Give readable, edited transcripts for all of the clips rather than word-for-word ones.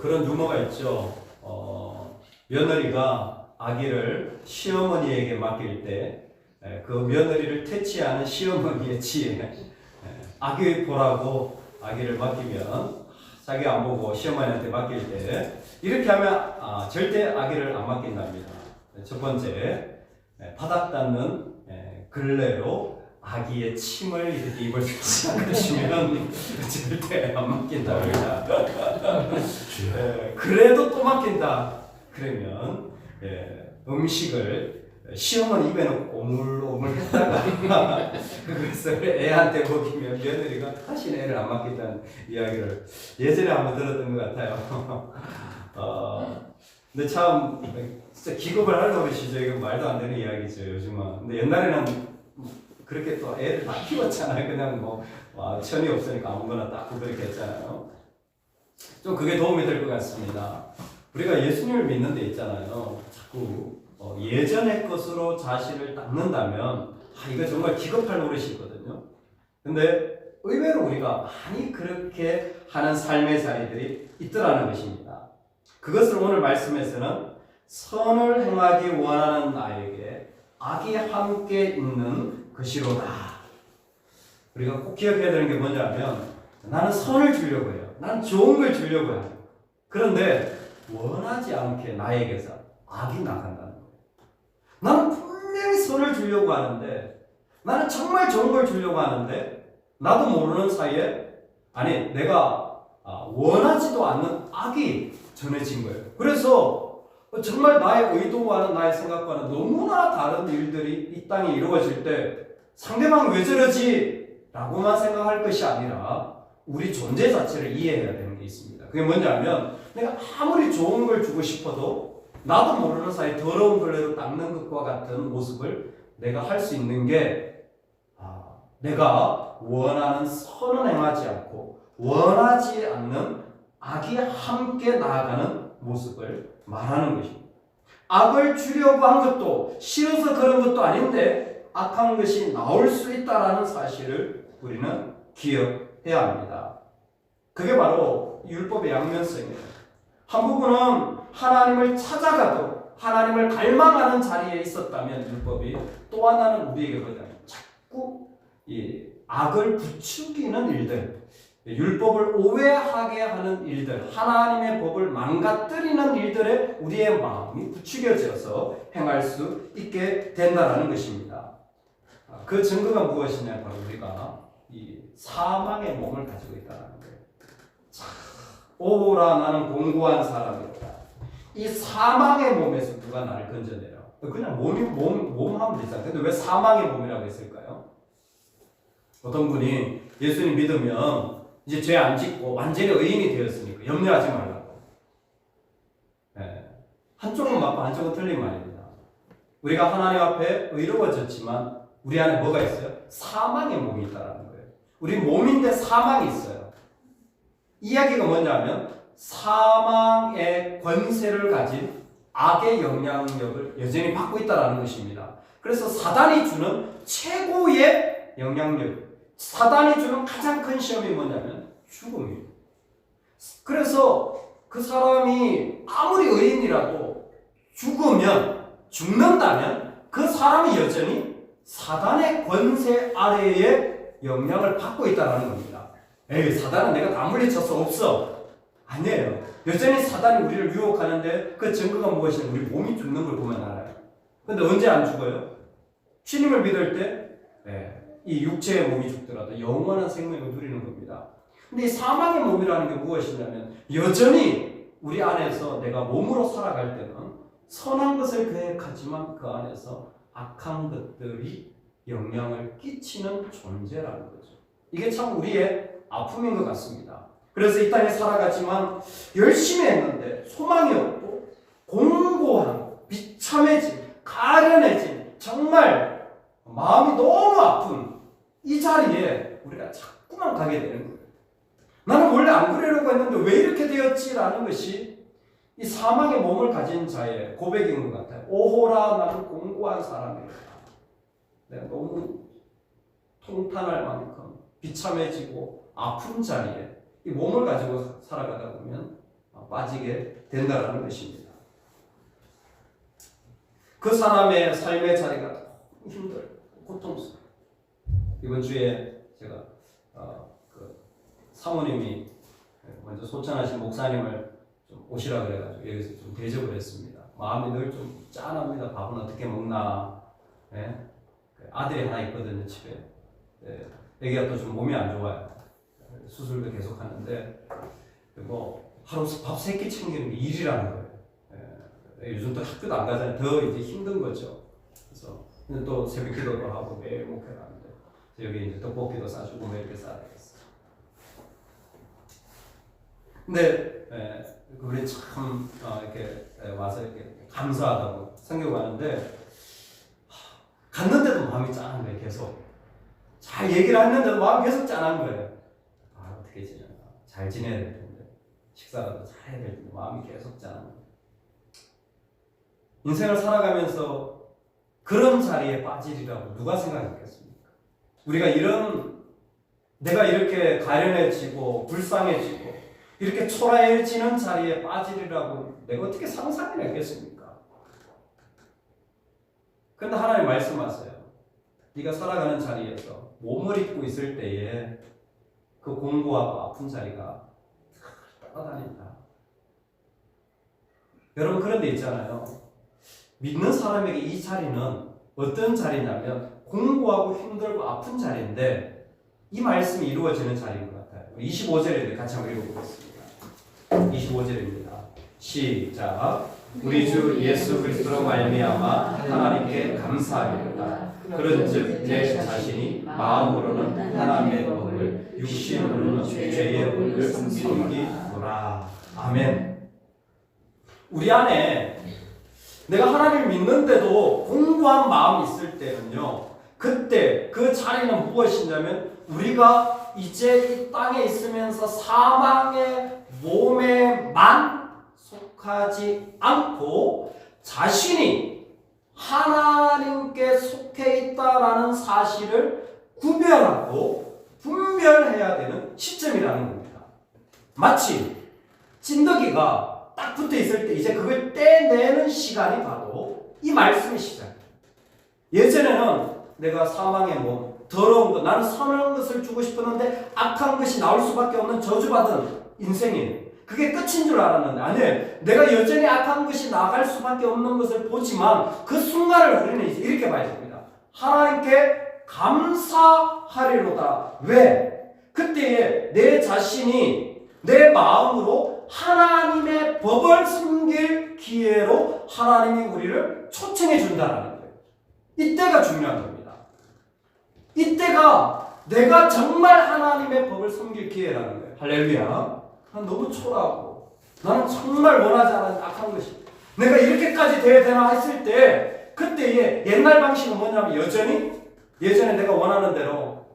그런 유머가 있죠. 며느리가 아기를 시어머니에게 맡길 때 그 며느리를 퇴치하는 시어머니의 지혜. 아기 보라고 아기를 맡기면 자기가 안 보고 시어머니한테 맡길 때 이렇게 하면 절대 아기를 안 맡긴답니다. 첫 번째, 바닥 닿는 걸레로 아기의 침을 이렇게 입을 수 않으시면 절대 안 맡긴답니다. 그래도 또 맡긴다. 그러면 음식을 시어머니 입에 넣고 오물오물 했다가 그것을 애한테 먹이면 며느리가 다시는 애를 안 맡긴다는 이야기를 예전에 한번 들었던 것 같아요. 근데 참 진짜 기겁을 하려고 그러시죠. 이거 말도 안 되는 이야기죠, 요즘은. 근데 옛날에는 그렇게 또 애를 다 키웠잖아요. 그냥 뭐 천이 없으니까 아무거나 딱 그렇게 했잖아요. 좀 그게 도움이 될 것 같습니다. 우리가 예수님을 믿는 데 있잖아요. 자꾸 예전의 것으로 자신을 닦는다면 이거 정말 기겁할 노릇이거든요. 근데 의외로 우리가 많이 그렇게 하는 삶의 자리들이 있더라는 것입니다. 그것을 오늘 말씀에서는 선을 행하기 원하는 나에게 악이 함께 있는 것이로다. 우리가 꼭 기억해야 되는 게 뭐냐면 나는 선을 주려고 해요. 난 좋은 걸 주려고 해요. 그런데 원하지 않게 나에게서 악이 나간다는 거예요. 나는 분명히 선을 주려고 하는데 나는 정말 좋은 걸 주려고 하는데 나도 모르는 사이에 내가 원하지도 않는 악이 전해진 거예요. 그래서 정말 나의 의도와는 나의 생각과는 너무나 다른 일들이 이 땅에 이루어질 때 상대방이 왜 저러지? 라고만 생각할 것이 아니라 우리 존재 자체를 이해해야 되는 게 있습니다. 그게 뭐냐면 내가 아무리 좋은 걸 주고 싶어도 나도 모르는 사이 더러운 걸레로 닦는 것과 같은 모습을 내가 할 수 있는 게 내가 원하는 선은 행하지 않고 원하지 않는 악이 함께 나아가는 모습을 말하는 것입니다. 악을 주려고 한 것도 싫어서 그런 것도 아닌데 악한 것이 나올 수 있다는 사실을 우리는 기억해야 합니다. 그게 바로 율법의 양면성이에요. 한 부분은 하나님을 찾아가도 하나님을 갈망하는 자리에 있었다면 율법이, 또 하나는 우리에게 뭐냐면 자꾸 이 악을 부추기는 일들, 율법을 오해하게 하는 일들, 하나님의 법을 망가뜨리는 일들에 우리의 마음이 부추겨져서 행할 수 있게 된다는 것입니다. 그 증거가 무엇이냐? 바로 우리가 이 사망의 몸을 가지고 있다는 거예요. 오호라 나는 공고한 사람이었다. 이 사망의 몸에서 누가 나를 건져내려? 그냥 몸 하면 되잖아요. 근데 왜 사망의 몸이라고 했을까요? 어떤 분이 예수님 믿으면 이제 죄 안 짓고 완전히 의인이 되었으니까 염려하지 말라고. 한쪽은 맞고 한쪽은 틀린 말입니다. 우리가 하나님 앞에 의로워졌지만 우리 안에 뭐가 있어요? 사망의 몸이 있다는 거예요. 우리 몸인데 사망이 있어요. 이야기가 뭐냐면 사망의 권세를 가진 악의 영향력을 여전히 받고 있다는 것입니다. 그래서 사단이 주는 최고의 영향력, 사단이 주는 가장 큰 시험이 뭐냐면 죽음이에요. 그래서 그 사람이 아무리 의인이라도 죽는다면 그 사람이 여전히 사단의 권세 아래에 영향을 받고 있다는 겁니다. 사단은 내가 다 물리쳐서 없어. 아니에요. 여전히 사단이 우리를 유혹하는데 그 증거가 무엇이냐? 우리 몸이 죽는 걸 보면 알아요. 근데 언제 안 죽어요? 주님을 믿을 때 이 육체의 몸이 죽더라도 영원한 생명을 누리는 겁니다. 근데 이 사망의 몸이라는 게 무엇이냐면 여전히 우리 안에서 내가 몸으로 살아갈 때는 선한 것을 계획하지만 그 안에서 악한 것들이 영향을 끼치는 존재라는 거죠. 이게 참 우리의 아픔인 것 같습니다. 그래서 이 땅에 살아가지만 열심히 했는데 소망이 없고 공고하고 비참해진, 가련해진, 정말 마음이 너무 아픈 이 자리에 우리가 자꾸만 가게 되는 거예요. 나는 원래 안 그러려고 했는데 왜 이렇게 되었지라는 것이 이 사망의 몸을 가진 자의 고백인 것 같아요. 오호라 나는 공고한 사람이다. 내가 너무 통탄할 만큼 비참해지고 아픈 자리에 이 몸을 가지고 살아가다 보면 빠지게 된다는 것입니다. 그 사람의 삶의 자리가 너무 힘들고 고통스러워요. 이번 주에 제가 그 사모님이 먼저 소천하신 목사님을 좀 오시라 그래가지고 여기서 좀 대접을 했습니다. 마음이 늘 좀 짠합니다. 밥은 어떻게 먹나. 예? 아들이 하나 있거든요, 집에. 예. 애기가 또 좀 몸이 안 좋아요. 수술도 계속 하는데 뭐 하루 밥 3끼 챙기는 게 일이라는 거예요. 예. 요즘 또 학교도 안 가잖아요. 더 이제 힘든 거죠. 그래서 또 새벽 기도도 하고 매일 목회를 하는데 여기 이제 떡볶이도 싸주고 뭐 이렇게 싸야 되겠어요. 근데 우리 참 이렇게 와서 이렇게 감사하다고 생각하는데 갔는데도 마음이 짠한 거예요. 계속 잘 얘기를 했는데도 마음이 계속 짠한 거예요. 아, 어떻게 지내나, 잘 지내야 될 텐데, 식사라도 잘 해야 될 텐데 마음이 계속 짠한 거예요. 인생을 살아가면서 그런 자리에 빠지리라고 누가 생각했겠습니까? 우리가 내가 이렇게 가련해지고 불쌍해지고 이렇게 초라해지는 자리에 빠지리라고 내가 어떻게 상상해냈겠습니까? 그런데 하나님 말씀하세요. 네가 살아가는 자리에서 몸을 입고 있을 때에 그 공고하고 아픈 자리가 따라다닌다. 여러분 그런 데 있잖아요. 믿는 사람에게 이 자리는 어떤 자리냐면 공고하고 힘들고 아픈 자리인데 이 말씀이 이루어지는 자리인 것 같아요. 25절인데 같이 한번 읽어보겠습니다. 25절입니다. 시작. 우리 주 예수 그리스도로 말미암아 하나님께 감사합니다. 그런즉 내 자신이 마음으로는 하나님의 법을 육신으로는 죄의 법을 섬기노라. 아멘. 우리 안에 내가 하나님을 믿는데도 공고한 마음이 있을 때는요, 그때 그 자리는 무엇이냐면 우리가 이제 이 땅에 있으면서 사망의 몸에만 속하지 않고 자신이 하나님께 속해 있다라는 사실을 구별하고 분별해야 되는 시점이라는 겁니다. 마치 찐덕이가 딱 붙어 있을 때 이제 그걸 떼내는 시간이 바로 이 말씀의 시작이에요. 예전에는 내가 사망의 몸, 더러운 것, 나는 선한 것을 주고 싶었는데 악한 것이 나올 수밖에 없는 저주받은 인생이에요. 그게 끝인 줄 알았는데 아니에요. 내가 여전히 악한 것이 나갈 수밖에 없는 것을 보지만 그 순간을 우리는 이제 이렇게 봐야 됩니다. 하나님께 감사하리로다. 왜? 그때에 내 자신이 내 마음으로 하나님의 법을 숨길 기회로 하나님이 우리를 초청해 준다는 거예요. 이때가 중요한 겁니다. 이때가 내가 정말 하나님의 법을 숨길 기회라는 거예요. 할렐루야. 난 너무 초라하고 나는 정말 원하지 않은 악한 것이 내가 이렇게까지 돼야 되나 했을 때 그때의 옛날 방식은 뭐냐면 예전에 내가 원하는 대로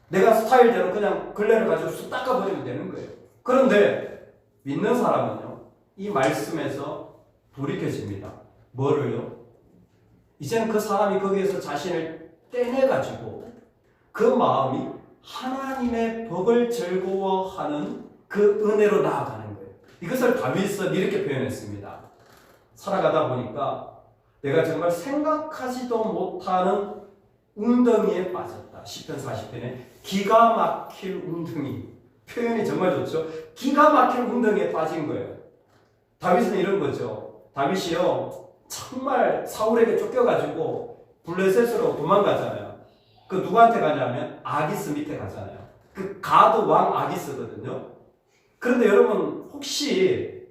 내가 스타일대로 그냥 걸레를 가지고 쑥 닦아버리면 되는 거예요. 그런데 믿는 사람은요, 이 말씀에서 돌이켜집니다. 뭐를요? 이제는 그 사람이 거기에서 자신을 떼내가지고 그 마음이 하나님의 법을 즐거워하는 그 은혜로 나아가는 거예요. 이것을 다윗은 이렇게 표현했습니다. 살아가다 보니까 내가 정말 생각하지도 못하는 웅덩이에 빠졌다. 시편 40편에 기가 막힐 웅덩이. 표현이 정말 좋죠. 기가 막힐 웅덩이에 빠진 거예요. 다윗은 이런 거죠. 다윗이요, 정말 사울에게 쫓겨가지고 블레셋으로 도망가잖아요. 그 누구한테 가냐면 아기스 밑에 가잖아요. 그 가드 왕 아기스거든요. 그런데 여러분 혹시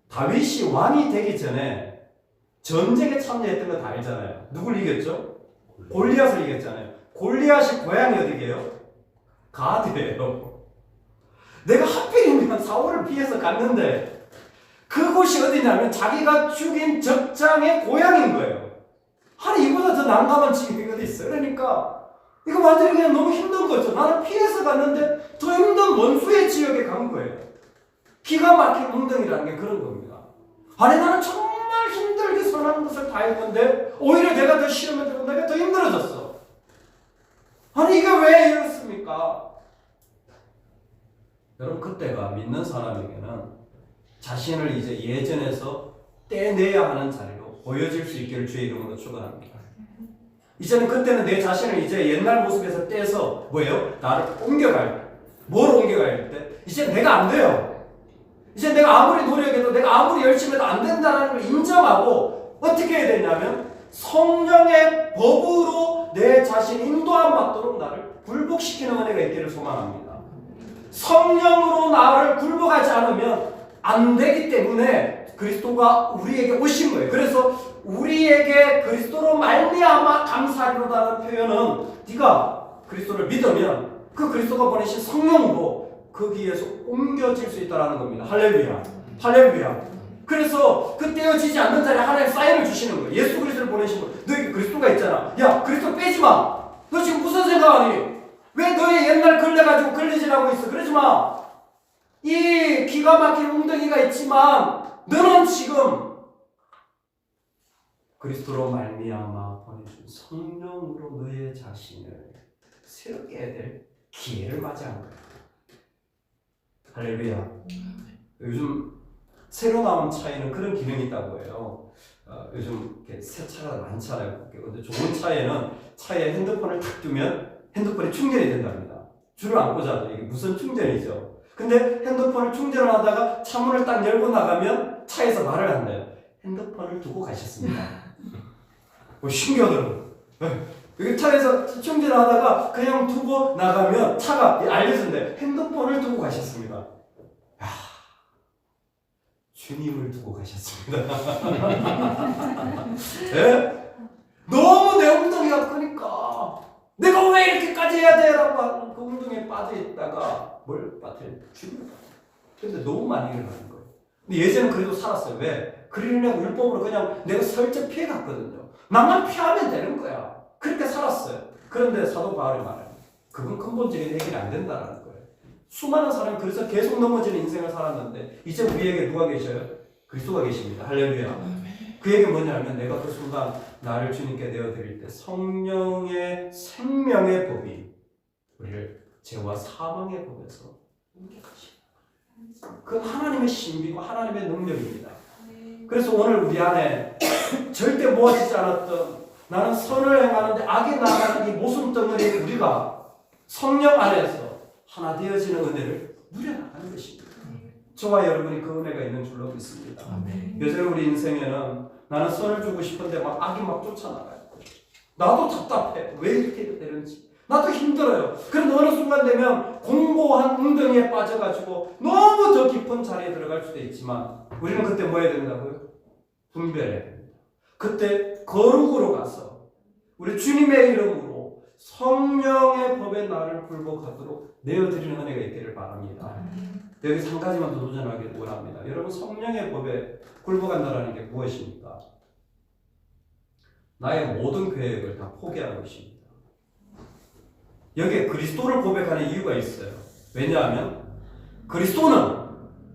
다윗이 왕이 되기 전에 전쟁에 참여했던 거 다 알잖아요. 누굴 이겼죠? 골리앗을 이겼잖아요. 골리앗이 고향이 어디게요? 가드예요. 내가 하필이면 사울을 피해서 갔는데 그곳이 어디냐면 자기가 죽인 적장의 고향인 거예요. 아니 이보다 더 난감한 지경이 어디 있어요? 그러니까 이거 완전히 그냥 너무 힘든 거죠. 나는 피해서 갔는데 더 힘든 원수의 지역에 간 거예요. 기가 막힌 웅덩이라는 게 그런 겁니다. 아니 나는 정말 힘들게 선한 것을 다 했는데 오히려 내가 더 시험에 들고 내가 더 힘들어졌어. 아니 이게 왜 이렇습니까? 여러분 그때가 믿는 사람에게는 자신을 이제 예전에서 떼내야 하는 자리로 보여질 수 있기를 주의 이름으로 축원합니다. 이제는 그때는 내 자신을 이제 옛날 모습에서 떼서 뭐예요? 나를 뭘 옮겨갈 때? 이제 내가 안 돼요. 이제 내가 아무리 노력해도 내가 아무리 열심히 해도 안 된다는 걸 인정하고 어떻게 해야 되냐면 성령의 법으로 내 자신 인도함 받도록 나를 굴복시키는 은혜가 있기를 소망합니다. 성령으로 나를 굴복하지 않으면 안 되기 때문에 그리스도가 우리에게 오신 거예요. 그래서 우리에게 그리스도로 말미암아 감사하리로다는 표현은 네가 그리스도를 믿으면 그 그리스도가 보내신 성령으로 거기에서 옮겨질 수 있다는 겁니다. 할렐루야. 할렐루야. 그래서 그 떼어지지 않는 자리에 하나님 사인을 주시는 거예요. 예수 그리스도를 보내신 거예요. 너에게 그리스도가 있잖아. 야, 그리스도 빼지 마. 너 지금 무슨 생각하니? 왜 너의 옛날 걸려가지고 걸리지라고 있어? 그러지 마. 이 기가 막힌 웅덩이가 있지만 너는 지금 그리스도로 말미암아 보내준 성령으로 너의 자신을 새롭게 해야 될 기회를 맞이한 거야. 할렐루야. 요즘 새로 나온 차에는 그런 기능이 있다고 해요. 요즘 새 차가 많잖아요. 근데 좋은 차에는 차에 핸드폰을 탁 두면 핸드폰이 충전이 된답니다. 줄을 안 꽂아도 이게 무선 충전이죠. 근데 핸드폰을 충전을 하다가 차문을 딱 열고 나가면 차에서 말을 한대요. 핸드폰을 두고 가셨습니다. 신기하더라고요. 여기 차에서 충전을 하다가 그냥 두고 나가면 차가 알려준대. 핸드폰을 두고 가셨습니다. 야, 주님을 두고 가셨습니다. 네? 너무 내 엉덩이가 크니까 내가 왜 이렇게까지 해야 돼? 라고 하는 그 엉덩이에 빠져있다가 뭘 빠뜨려? 주님을 빠뜨려. 근데 너무 많이 일어나는 거예요. 근데 예전엔 그래도 살았어요. 왜? 그리는 율법으로 그냥 내가 슬쩍 피해갔거든요. 나만 피하면 되는 거야. 그렇게 살았어요. 그런데 사도 바울이 말해요. 그건 근본적인 해결이 안 된다는 거예요. 수많은 사람이 그래서 계속 넘어지는 인생을 살았는데 이제 우리에게 누가 계셔요? 그리스도가 계십니다. 할렐루야. 그 얘기는 뭐냐면 내가 그 순간 나를 주님께 내어드릴 때 성령의 생명의 법이 우리를 죄와 사망의 법에서 옮겨가십니다. 그 하나님의 신비고 하나님의 능력입니다. 그래서 오늘 우리 안에 절대 모아지지 않았던 나는 선을 행하는데 악이 나가는 이 모순 덩어리에 우리가 성령 안에서 하나 되어지는 은혜를 누려나가는 것입니다. 저와 여러분이 그 은혜가 있는 줄로 믿습니다. 요새 우리 인생에는 나는 선을 주고 싶은데 막 악이 막 쫓아나가요. 나도 답답해. 왜 이렇게 되는지. 나도 힘들어요. 그런데 어느 순간 되면 공고한 웅덩이에 빠져가지고 너무 더 깊은 자리에 들어갈 수도 있지만 우리는 그때 뭐 해야 된다고요? 분별해야 됩니다. 그때 거룩으로 가서 우리 주님의 이름으로 성령의 법에 나를 굴복하도록 내어드리는 은혜가 있기를 바랍니다. 여기서 한 가지만 더 도전하길 원합니다. 여러분 성령의 법에 굴복한다는 게 무엇입니까? 나의 모든 계획을 다 포기하는 것입니다. 여기에 그리스도를 고백하는 이유가 있어요. 왜냐하면 그리스도는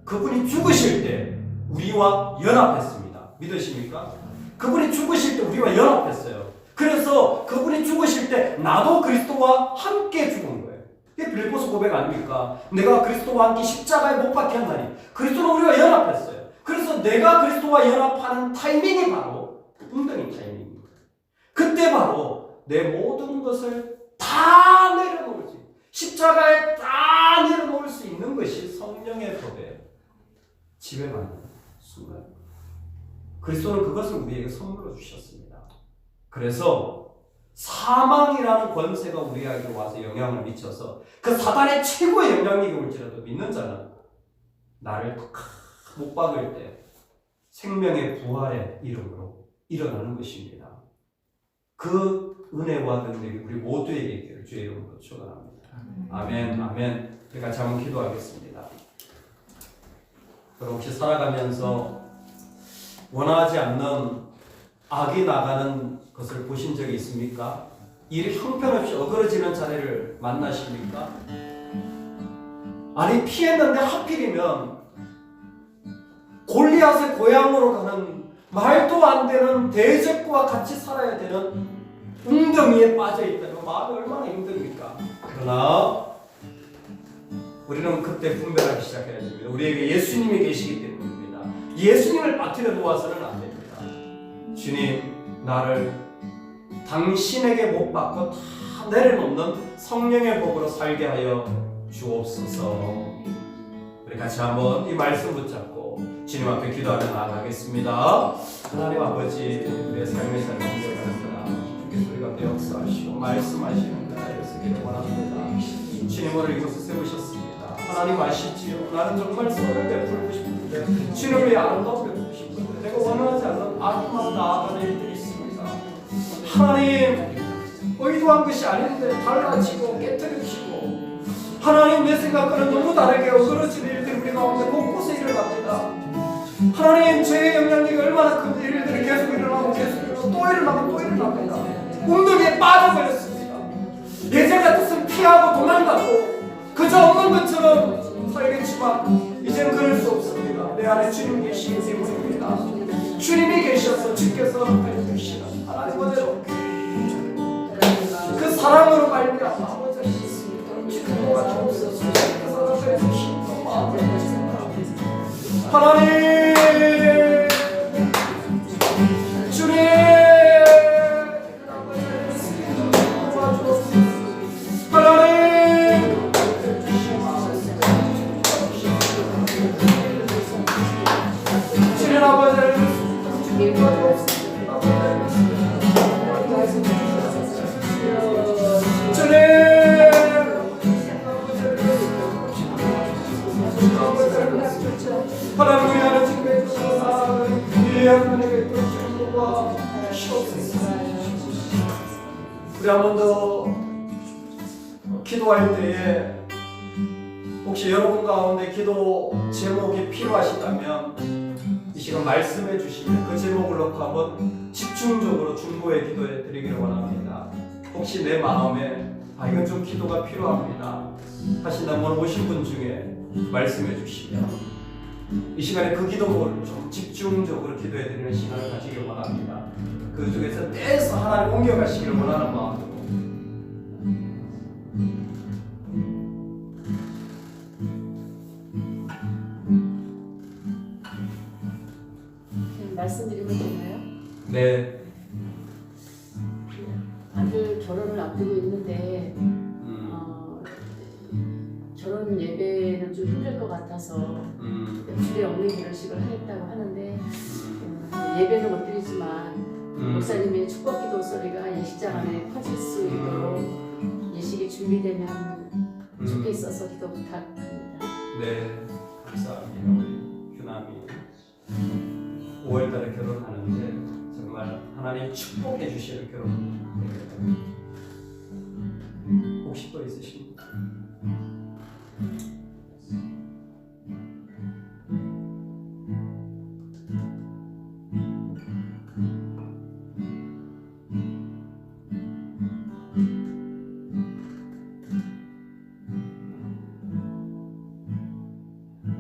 그분이 죽으실 때 우리와 연합했습니다. 믿으십니까? 그분이 죽으실 때 우리와 연합했어요. 그래서 그분이 죽으실 때 나도 그리스도와 함께 죽은 거예요. 이게 빌립보서 고백 아닙니까? 내가 그리스도와 함께 십자가에 못 박혀 한다니. 그리스도는 우리와 연합했어요. 그래서 내가 그리스도와 연합하는 타이밍이 바로 웅덩이 타이밍입니다. 그때 바로 내 모든 것을 다 내려놓을지 십자가에 다 내려놓을 수 있는 것이 성령의 법에 지배받는 순간 그리스도는 그것을 우리에게 선물로 주셨습니다. 그래서 사망이라는 권세가 우리에게 와서 영향을 미쳐서 그 사단의 최고의 영향력이 올지라도 믿는 자는 나를 못 박을 때 생명의 부활의 이름으로 일어나는 것입니다. 그 은혜와 능력이 우리 모두에게 있기를 주의 이름으로 축원합니다. 아멘, 아멘. 우리 같이 한번 기도하겠습니다. 그럼 혹시 살아가면서 원하지 않는 악이 나가는 것을 보신 적이 있습니까? 일이 형편없이 어그러지는 자리를 만나십니까? 아니 피했는데 하필이면 골리앗의 고향으로 가는 말도 안 되는 대적과 같이 살아야 되는 웅덩이에 빠져 있다면 마음이 얼마나 힘듭니까? 그러나 우리는 그때 분별하기 시작해야 됩니다. 우리에게 예수님이 계시기 때문입니다. 예수님을 빠뜨려 놓아서는 안 됩니다. 주님, 나를 당신에게 못 박고 다 내려놓는 성령의 복으로 살게 하여 주옵소서. 우리 같이 한번 이 말씀 붙잡고 주님 앞에 기도하며 나아가겠습니다. 하나님 아버지, 우리의 삶의 삶을 기억합니다. 주께서 우리 가운데 역사하시고 말씀하시는 그 자리에 서기를 원합니다. 주님 오늘 이곳에 세우셨습니다. 하나님 아시지요? 나는 정말 선을 베풀고 싶은데 주님의 아름다움 베풀고 싶은데 내가 원하지 않는 악만 나아가는 일들이 있습니다. 하나님, 의도한 것이 아닌데 달라지고 깨트려지고 하나님 내 생각과는 너무 다르게 어그러진 일들이 우리 가운데 곳곳에 일어납니다. 하나님, 죄의 영향력이 얼마나 큰 일들이 계속 일어나고 계속 일어나고 또 일어나고 또 일어납니다. 웅덩이에 빠져버렸습니다. 예전 같았으면 피하고 도망가고 그저 없는 것처럼 살겠지만 이제는 그럴 수 없습니다. 내 안에 주님 계시기 때문입니다. 주님이 계셔서 주께서 해주시는 하나님 그대로 그 사랑으로 말미암아 아버지 주님과 주옵소서. 주께서 해주시는 마음을 가집니다. 하나님, 주님, 하나님, 주님 아버지를 하나님, 우리 안에 지금 이 하나님의 뜻과 우리 한 번 더 기도할 때에 혹시 여러분 가운데 기도 제목이 필요하시다면 이 시간 말씀해 주시면 그 제목을 놓고 한번 집중적으로 중보의 기도해 드리기를 원합니다. 혹시 내 마음에 이건 좀 기도가 필요합니다 하신다면 오신 분 중에 말씀해 주시면 이 시간에 그 기도를 좀 집중적으로 기도해 드리는 시간을 가지길 원합니다. 그 중에서 떼서 하나님 옮겨가시기를 원하는 마음으로 말씀드리면 되나요? 네. 아들 결혼을 앞두고 있는데 결혼 예배는 좀 힘들 것 같아서 주례 없는 결혼식을 하겠다고 하는데 예배는 못 드리지만 목사님의 축복기도 소리가 예식장 안에 퍼질 수 있도록 예식이 준비되면 좋겠어서 기도 부탁합니다. 네, 감사합니다. 우리 규남이 5월달에 결혼하는데 정말 하나님 축복해 주시는 결혼. 혹시 또 있으십니까?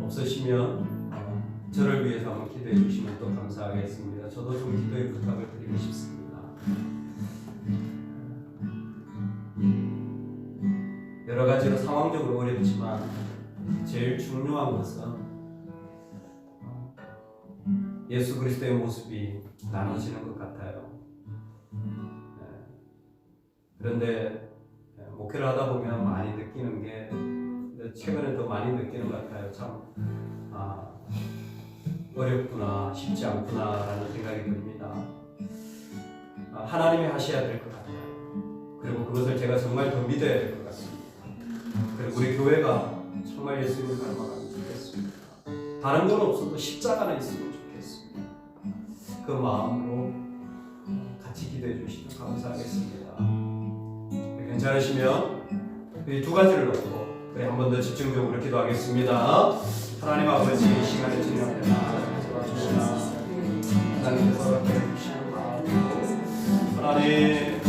없으시면 저를 위해서 한번 기도해 주시면 또 감사하겠습니다. 저도 좀 기도의 부탁을 드리고 싶습니다. 여러 가지로 상황적으로 어렵지만 제일 중요한 것은 예수 그리스도의 모습이 나눠지는 것 같아요. 그런데 목회를 하다 보면 많이 느끼는 게 최근에 더 많이 느끼는 것 같아요. 참 어렵구나, 쉽지 않구나라는 생각이 듭니다. 하나님이 하셔야 될 것 같아요. 그리고 그것을 제가 정말 더 믿어야 될 것 같습니다. 그리고 우리 교회가 정말 예수님을 닮아가면 좋겠습니다. 다른 건 없어도 십자가는 있으면 좋겠습니다. 그 마음으로 같이 기도해 주시면 감사하겠습니다. 괜찮으시면 이 두 가지를 놓고 우리 한 번 더 집중적으로 기도하겠습니다. 하나님 아버지, 이 시간에 주님 앞에 나아가주시나 하나님께서 해주시는 마음으로 하나님